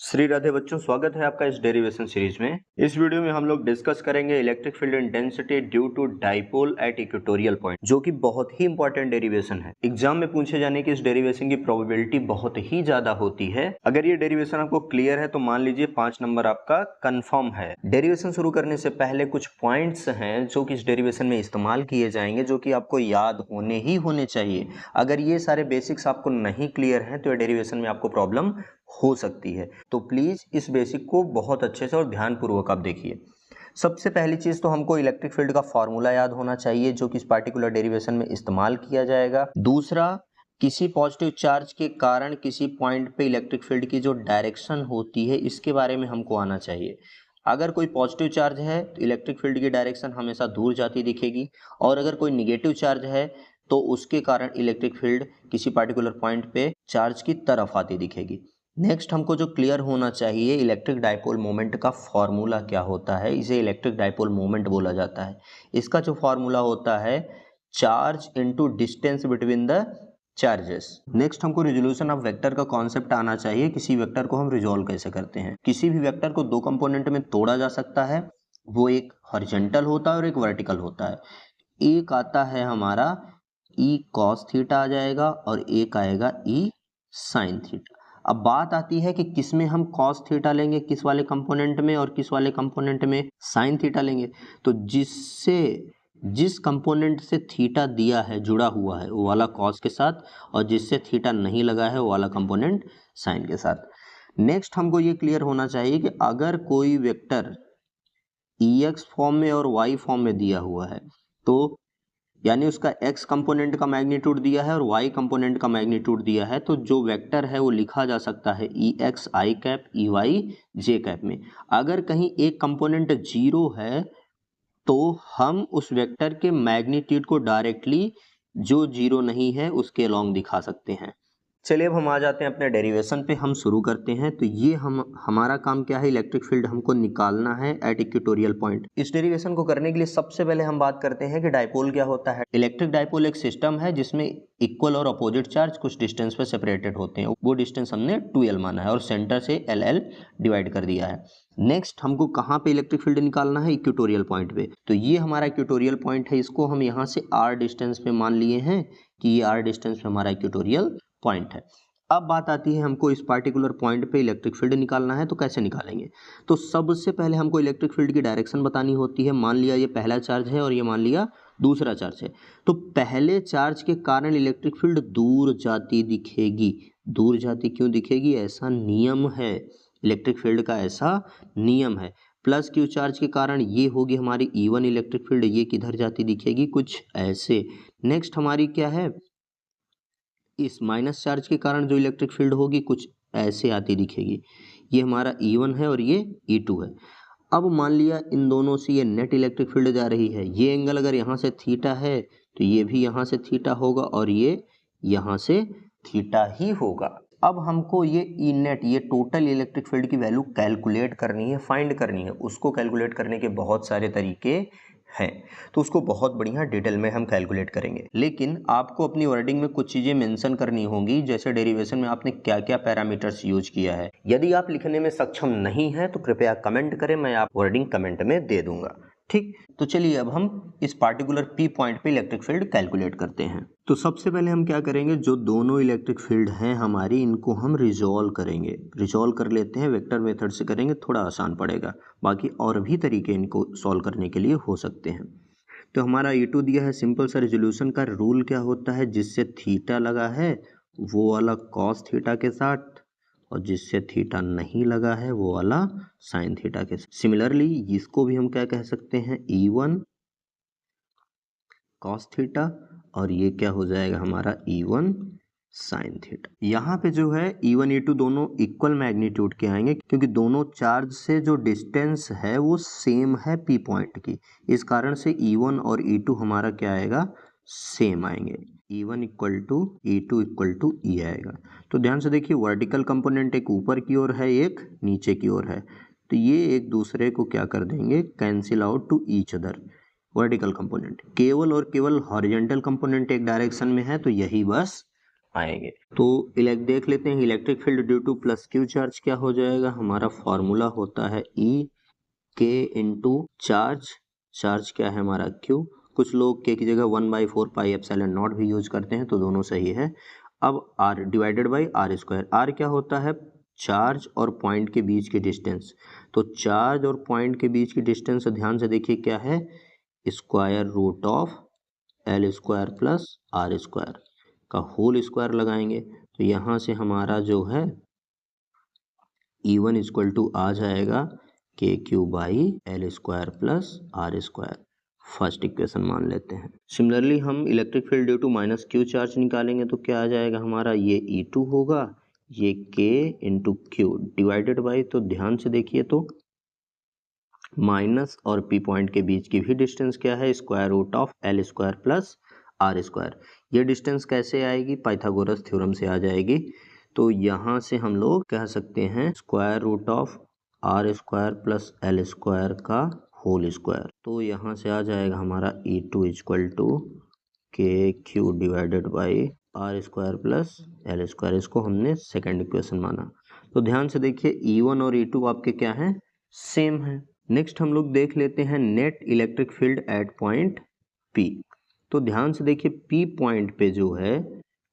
श्री राधे बच्चों, स्वागत है आपका इस डेरिवेशन सीरीज में। इस वीडियो में हम लोग डिस्कस करेंगे electric field intensity due to dipole at equatorial point, जो कि बहुत ही इंपॉर्टेंट डेरिवेशन है। एग्जाम में पूछे जाने की इस डेरिवेशन की प्रोबेबिलिटी बहुत ही ज्यादा होती है। अगर ये डेरिवेशन आपको क्लियर है तो मान लीजिए 5 नंबर आपका कंफर्म है। डेरिवेशन शुरू करने से पहले कुछ पॉइंट्स हैं जो कि इस डेरिवेशन में इस्तेमाल किए जाएंगे, जो कि आपको याद होने चाहिए। अगर ये सारे बेसिक्स आपको नहीं क्लियर हैं तो ये डेरिवेशन में आपको प्रॉब्लम हो सकती है। तो प्लीज इस बेसिक को बहुत अच्छे से और ध्यानपूर्वक आप देखिए। सबसे पहली चीज तो हमको इलेक्ट्रिक फील्ड का फॉर्मूला याद होना चाहिए, जो कि इस पार्टिकुलर डेरिवेशन में इस्तेमाल किया जाएगा। दूसरा, किसी पॉजिटिव चार्ज के कारण किसी पॉइंट पे इलेक्ट्रिक फील्ड की जो डायरेक्शन होती है, इसके बारे में हमको आना चाहिए। अगर कोई पॉजिटिव चार्ज है तो इलेक्ट्रिक फील्ड की डायरेक्शन हमेशा दूर जाती दिखेगी, और अगर कोई निगेटिव चार्ज है तो उसके कारण इलेक्ट्रिक फील्ड किसी पार्टिकुलर पॉइंट पे चार्ज की तरफ आती दिखेगी। नेक्स्ट हमको जो क्लियर होना चाहिए, इलेक्ट्रिक डाइपोल मोमेंट का फॉर्मूला क्या होता है। इसे इलेक्ट्रिक डाइपोल मोमेंट बोला जाता है। इसका जो फॉर्मूला होता है, charge into distance between the charges. Next हमको रिजोल्यूशन ऑफ वेक्टर का कॉन्सेप्ट आना चाहिए। किसी वेक्टर को हम रिजोल्व कैसे करते हैं। किसी भी वेक्टर को दो कंपोनेंट में तोड़ा जा सकता है। वो एक हॉरिजॉन्टल होता है और एक वर्टिकल होता है। एक आता है हमारा ई कॉस थीटा आ जाएगा और एक आएगा ई साइन थीटा। अब बात आती है कि किस में हम कॉस थीटा लेंगे, किस वाले कंपोनेंट में, और किस वाले कंपोनेंट में साइन थीटा लेंगे। तो जिस कंपोनेंट से थीटा दिया है, जुड़ा हुआ है, वो वाला कॉस के साथ, और जिससे थीटा नहीं लगा है वो वाला कंपोनेंट साइन के साथ। नेक्स्ट हमको ये क्लियर होना चाहिए कि अगर कोई वेक्टर एक्स फॉर्म में और वाई फॉर्म में दिया हुआ है, तो यानी उसका x कंपोनेंट का मैग्नीट्यूड दिया है और y कंपोनेंट का मैग्नीट्यूड दिया है, तो जो वेक्टर है वो लिखा जा सकता है ई एक्स आई कैप ई वाई जे कैप में। अगर कहीं एक कंपोनेंट जीरो है तो हम उस वेक्टर के मैग्नीट्यूड को डायरेक्टली जो जीरो नहीं है उसके अलोंग दिखा सकते हैं। चलिए अब हम आ जाते हैं अपने डेरिवेशन पे, हम शुरू करते हैं। तो ये हमारा काम क्या है, इलेक्ट्रिक फील्ड हमको निकालना है एट इक्वेटोरियल पॉइंट। इस डेरिवेशन को करने के लिए सबसे पहले हम बात करते हैं कि डाइपोल क्या होता है। इलेक्ट्रिक डाइपोल एक सिस्टम है जिसमें इक्वल और अपोजिट चार्ज कुछ डिस्टेंस पे सेपरेटेड होते हैं। वो डिस्टेंस हमने 2l माना है और सेंटर से LL डिवाइड कर दिया है। नेक्स्ट हमको कहाँ पे इलेक्ट्रिक फील्ड निकालना है, इक्वेटोरियल पॉइंट पे। तो ये हमारा इक्वेटोरियल पॉइंट है, इसको हम यहाँ से r डिस्टेंस पे मान लिए हैं कि ये r डिस्टेंस पे हमारा इक्वेटोरियल पॉइंट है। अब बात आती है हमको इस पार्टिकुलर पॉइंट पे इलेक्ट्रिक फील्ड निकालना है, तो कैसे निकालेंगे। तो सबसे पहले हमको इलेक्ट्रिक फील्ड की डायरेक्शन बतानी होती है। मान लिया ये पहला चार्ज है और ये मान लिया दूसरा चार्ज है, तो पहले चार्ज के कारण इलेक्ट्रिक फील्ड दूर जाती दिखेगी। दूर जाती क्यों दिखेगी, ऐसा नियम है, इलेक्ट्रिक फील्ड का ऐसा नियम है। प्लस क्यू चार्ज के कारण ये होगी हमारी E1 इलेक्ट्रिक फील्ड, ये किधर जाती दिखेगी, कुछ ऐसे। नेक्स्ट हमारी क्या है, इस माइनस चार्ज के कारण जो इलेक्ट्रिक फील्ड होगी कुछ ऐसे आती दिखेगी। ये हमारा E1 है और ये E2 है। अब मान लिया इन दोनों से ये नेट इलेक्ट्रिक फील्ड जा रही है। ये एंगल अगर यहाँ से थीटा है तो ये भी यहाँ से थीटा होगा और ये यहाँ से थीटा ही होगा। अब हमको ये ई नेट, ये टोटल इलेक्ट्रिक फील्ड की वैल्यू कैलकुलेट करनी है, फाइंड करनी है। उसको कैलकुलेट करने के बहुत सारे तरीके हैं, तो उसको बहुत बढ़िया डिटेल में हम कैलकुलेट करेंगे। लेकिन आपको अपनी वर्डिंग में कुछ चीजें मेंशन करनी होंगी, जैसे डेरिवेशन में आपने क्या क्या पैरामीटर्स यूज किया है। यदि आप लिखने में सक्षम नहीं है तो कृपया कमेंट करें, मैं आप वर्डिंग कमेंट में दे दूंगा। ठीक, तो चलिए अब हम इस पार्टिकुलर P पॉइंट पे इलेक्ट्रिक फील्ड कैलकुलेट करते हैं। तो सबसे पहले हम क्या करेंगे, जो दोनों इलेक्ट्रिक फील्ड हैं हमारी, इनको हम रिजॉल्व करेंगे। रिजॉल्व कर लेते हैं, वेक्टर मेथड से करेंगे, थोड़ा आसान पड़ेगा। बाकी और भी तरीके इनको सॉल्व करने के लिए हो सकते हैं। तो हमारा E2 दिया है, सिंपल सा रिजोल्यूशन का रूल क्या होता है, जिससे थीटा लगा है वो वाला कॉस थीटा के साथ, और जिससे थीटा नहीं लगा है वो वाला साइन थीटा के साथ। सिमिलरली इसको भी हम क्या कह सकते हैं, E1 कॉस थीटा, और ये क्या हो जाएगा हमारा E1 साइन थीटा। यहाँ पे जो है E1 E2 दोनों इक्वल मैग्नीट्यूड के आएंगे, क्योंकि दोनों चार्ज से जो डिस्टेंस है वो सेम है P पॉइंट की। इस कारण से E1 और E2 हमारा क्या आएगा, सेम आएंगे। E1 equal to E2 equal to E आएगा। तो ध्यान से देखिए, वर्टिकल कंपोनेंट एक ऊपर की ओर है, एक नीचे की ओर है, तो ये एक दूसरे को क्या कर देंगे, cancel out to each other. Vertical component केवल और केवल हॉरिजॉन्टल कंपोनेंट एक डायरेक्शन में है, तो यही बस आएंगे। तो देख लेते हैं electric field due two plus Q charge क्या हो जाएगा। हमारा फॉर्मूला होता है ई के इंटू चार्ज, चार्ज क्या है हमारा क्यू, कुछ लोग के की जगह 1/4 पाई एप्सिलॉन नॉट भी यूज करते हैं, तो दोनों सही है। अब r divided by r square, r क्या होता है चार्ज और पॉइंट के बीच की डिस्टेंस, तो चार्ज और पॉइंट के बीच की डिस्टेंस ध्यान से देखिए क्या है, square root of l square plus are square का होल स्क्वायर लगाएंगे, तो यहाँ से हमारा जो है E1 इक्वल टू आ जाएगा k q by L square plus are square, first equation मान लेते हैं। सिमिलरली हम electric field due to minus q charge निकालेंगे तो क्या आ जाएगा हमारा, ये E2 होगा, ये K into Q divided by, तो ध्यान से देखिए तो माइनस और P पॉइंट के बीच की भी डिस्टेंस क्या है, square root of l square plus are square. ये डिस्टेंस कैसे आएगी, पाइथागोरस थ्योरम से आ जाएगी, तो यहाँ से हम लोग कह सकते हैं square root of r square plus L square का होल स्क्वायर, तो यहाँ से आ जाएगा हमारा E2 equal to k q divided by r square plus L square, इसको हमने सेकेंड इक्वेशन माना। तो ध्यान से देखिए E1 और E2 आपके क्या हैं, सेम है। नेक्स्ट हम लोग देख लेते हैं net electric field at point P, तो ध्यान से देखिए P पॉइंट पे जो है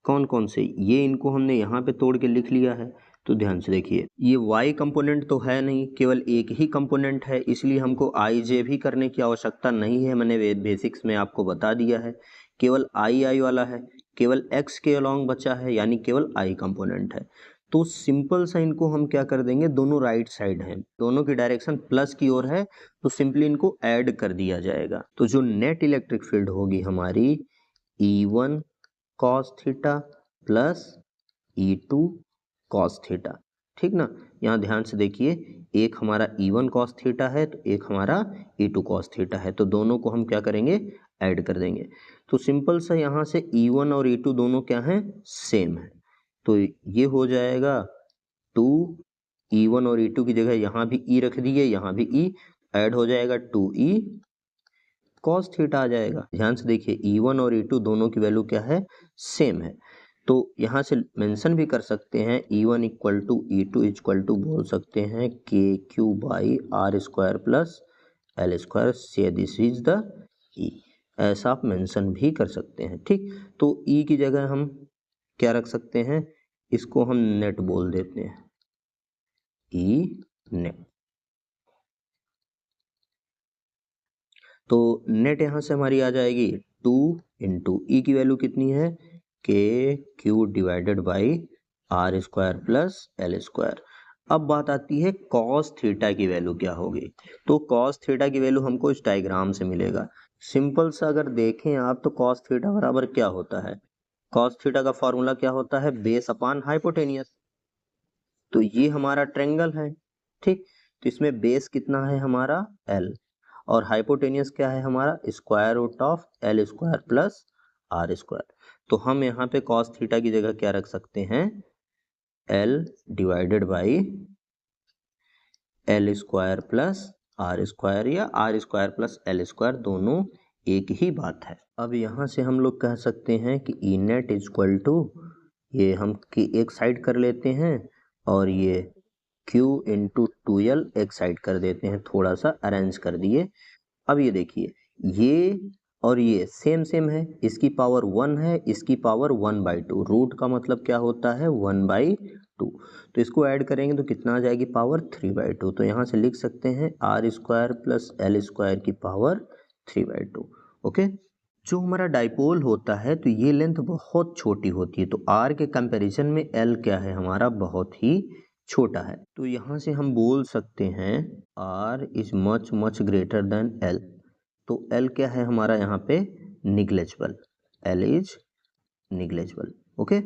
कौन कौन से, ये इनको हमने यहाँ पे तोड़ के लिख लिया है, तो ध्यान से देखिए ये y कंपोनेंट तो है नहीं, केवल एक ही कंपोनेंट है, इसलिए हमको i j भी करने की आवश्यकता नहीं है, मैंने बेसिक्स में आपको बता दिया है, केवल i वाला है, केवल x के अलॉन्ग बचा है, यानी केवल i कंपोनेंट है। तो सिंपल सा इनको हम क्या कर देंगे, दोनों राइट साइड हैं, दोनों की डायरेक्शन प्लस की ओर है, तो सिंपली इनको ऐड कर दिया जाएगा, तो जो नेट इलेक्ट्रिक फील्ड होगी हमारी E1 cos theta plus E2 cos theta, ठीक ना। यहाँ ध्यान से देखिए एक हमारा E1 cos थीटा है तो एक हमारा E2 cos थीटा है, तो दोनों को हम क्या करेंगे, ऐड कर देंगे, तो सिंपल सा यहाँ से E1 और E2 दोनों क्या हैं, सेम है, तो ये हो जाएगा 2 E1 और E2 की जगह यहाँ भी E रख दिए, यहाँ भी E ऐड हो जाएगा 2E cos थीटा आ जाएगा। ध्यान से देखिए E1 और E2 दोनों की वैल्यू क्या है, सेम है, तो यहाँ से मेंशन भी कर सकते हैं E1 equal to E2 equal to बोल सकते हैं k q by r square plus L square, से दिस इज द E, ऐसा आप मेंशन भी कर सकते हैं, ठीक। तो E की जगह हम क्या रख सकते हैं, इसको हम नेट बोल देते हैं, E नेट, तो नेट यहाँ से हमारी आ जाएगी 2 इंटू ई की वैल्यू कितनी है, k q divided by r square plus L square. अब बात आती है कॉस थीटा की वैल्यू क्या होगी, तो कॉस थीटा की वैल्यू हमको इस डायग्राम से मिलेगा। सिंपल सा अगर देखें आप तो कॉस थीटा बराबर क्या होता है, कॉस थीटा का फॉर्मूला क्या होता है, बेस अपॉन हाइपोटेनियस, तो ये हमारा ट्रेंगल है, ठीक, तो इसमें बेस कितना है हमारा एल, और हाइपोटेनियस क्या है हमारा, square root of l square plus are square, तो हम यहाँ पे कॉस थीटा की जगह क्या रख सकते हैं, L divided by L square plus are square, या R square plus L square, दोनों एक ही बात है। अब यहाँ से हम लोग कह सकते हैं कि ई नेट इक्वल टू, ये हम की एक साइड कर लेते हैं और ये Q इंटू 2L एक साइड कर देते हैं, थोड़ा सा अरेंज कर दिए। अब ये देखिए ये और ये सेम सेम है, इसकी पावर 1 है, इसकी पावर 1/2, रूट का मतलब क्या होता है 1/2, तो इसको ऐड करेंगे तो कितना आ जाएगी पावर 3/2, तो यहाँ से लिख सकते हैं r square plus L square की पावर 3/2। ओके, जो हमारा डाइपोल होता है तो ये लेंथ बहुत छोटी होती है, तो आर के कंपैरिजन में एल क्या है हमारा बहुत ही छोटा है, तो यहाँ से हम बोल सकते हैं r is much much greater than l, तो एल क्या है हमारा यहाँ पे negligible, l is negligible. Okay,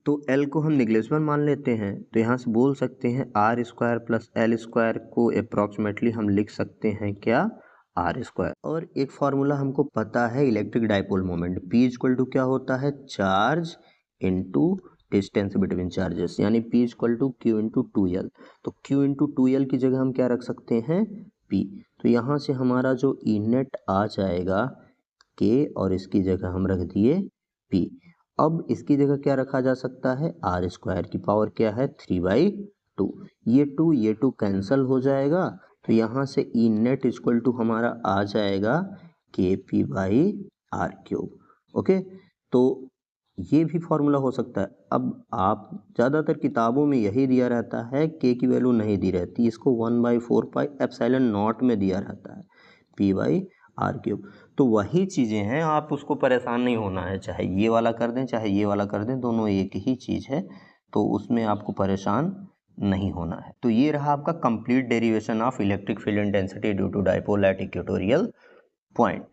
तो एल को हम निग्लेजिबल मान लेते हैं, तो यहाँ से बोल सकते हैं r square plus L square को अप्रॉक्सीमेटली हम लिख सकते हैं क्या, आर स्क्वायर। और एक फॉर्मूला हमको पता है electric dipole moment, P equal to क्या होता है, charge into distance between charges, यानी P equal to Q into 2L, तो Q इंटू 2L की जगह हम क्या रख सकते हैं, P, तो यहाँ से हमारा जो ई नेट आ जाएगा K और इसकी जगह हम रख दिए P, अब इसकी जगह क्या रखा जा सकता है, आर स्क्वायर की पावर क्या है 3/2। ये 2 कैंसल हो जाएगा, तो यहाँ से ई नेट इक्वल टू हमारा आ जाएगा KP/R³। ओके, तो ये भी फॉर्मूला हो सकता है। अब आप ज़्यादातर किताबों में यही दिया रहता है, के की वैल्यू नहीं दी रहती, इसको 1/4πε0 में दिया रहता है P/R³। तो वही चीज़ें हैं, आप उसको परेशान नहीं होना है, चाहे ये वाला कर दें चाहे ये वाला कर दें, दोनों एक ही चीज़ है, तो उसमें आपको परेशान नहीं होना है। तो ये रहा आपका complete derivation of electric field intensity due to dipole at equatorial point.